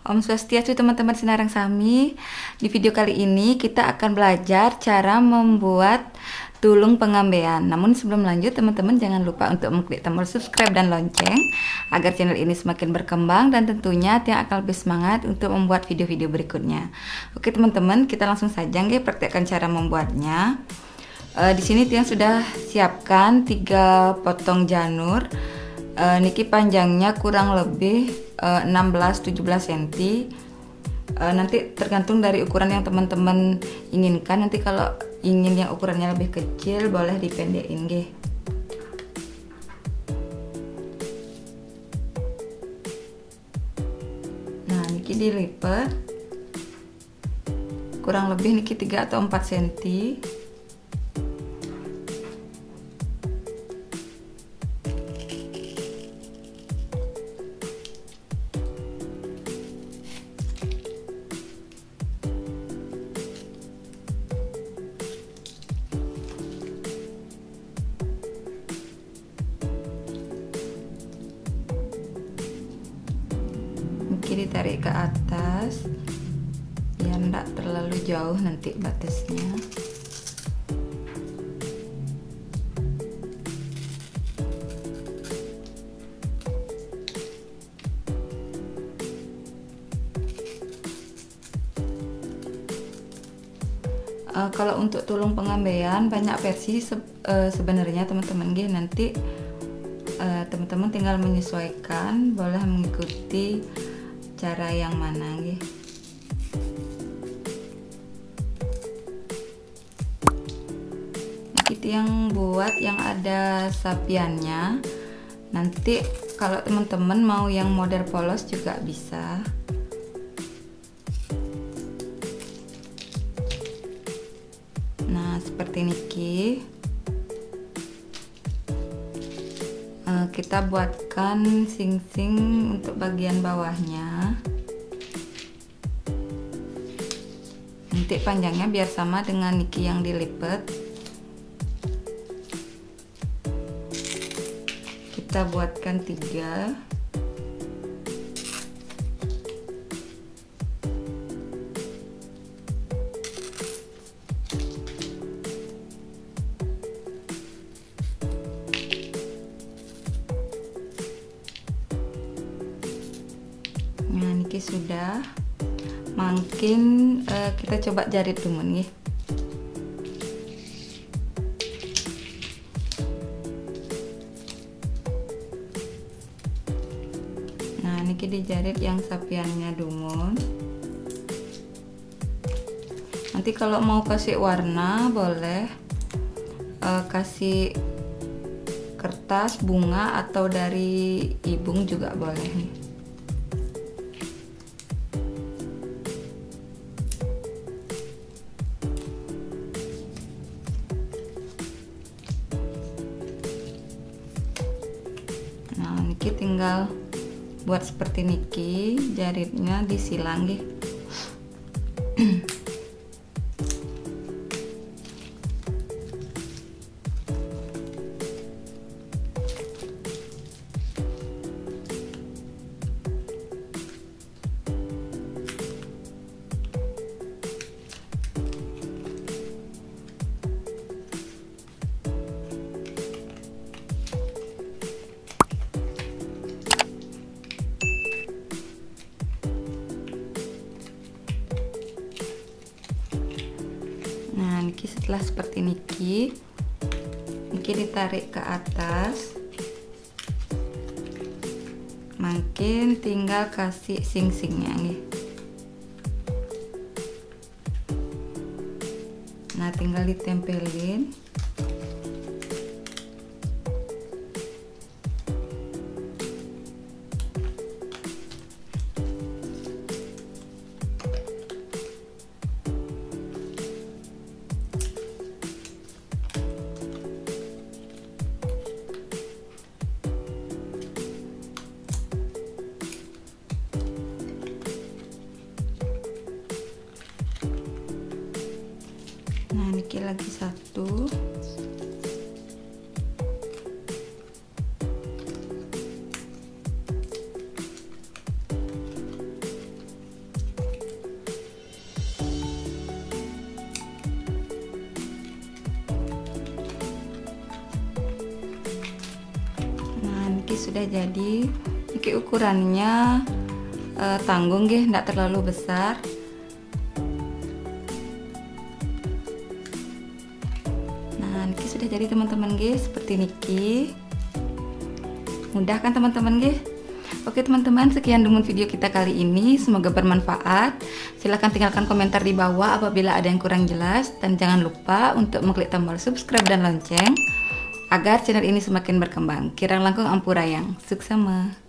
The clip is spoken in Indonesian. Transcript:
Om Swastiastu teman-teman Sinarang Sami. Di video kali ini kita akan belajar cara membuat tulung pengambean. Namun sebelum lanjut teman-teman jangan lupa untuk mengklik tombol subscribe dan lonceng agar channel ini semakin berkembang dan tentunya yang akan lebih semangat untuk membuat video-video berikutnya. Oke teman-teman, kita langsung saja praktekkan cara membuatnya. Di sini Tiang sudah siapkan 3 potong janur. Niki panjangnya kurang lebih 16-17 cm. Nanti tergantung dari ukuran yang teman-teman inginkan. Nanti kalau ingin yang ukurannya lebih kecil boleh dipendekin nggih. Nah niki dilipat kurang lebih niki 3 atau 4 cm. Ditarik ke atas biar enggak terlalu jauh nanti batasnya. Kalau untuk tulung pengambean banyak versi sebenarnya teman-teman nggih. Nanti teman-teman tinggal menyesuaikan, boleh mengikuti cara yang mana nggih. Kita yang buat yang ada sapiannya. Nanti kalau teman-teman mau yang model polos juga bisa. Nah seperti niki. Kita buatkan sing-sing untuk bagian bawahnya. Nanti panjangnya biar sama dengan niki yang dilipat. Kita buatkan 3. Nah niki sudah makin kita coba jarit dulu nih. Nah niki dijarit yang sapiannya dumun. Nanti kalau mau kasih warna boleh kasih kertas bunga atau dari ibung juga boleh nih. Nah niki tinggal buat seperti niki, jaritnya disilang nggih. Nah niki setelah seperti niki ditarik ke atas, makin tinggal kasih sing-singnya nih. Nah tinggal ditempelin. Nah niki lagi 1. niki sudah jadi. Niki ukurannya tanggung nggih, ndak terlalu besar. Nah, niki sudah jadi teman-teman nggih, seperti niki. Mudah kan teman-teman nggih? Oke teman-teman, sekian dulu video kita kali ini, semoga bermanfaat. Silahkan tinggalkan komentar di bawah apabila ada yang kurang jelas, dan jangan lupa untuk mengklik tombol subscribe dan lonceng agar channel ini semakin berkembang. Kirang langkung ampurayang, suksema.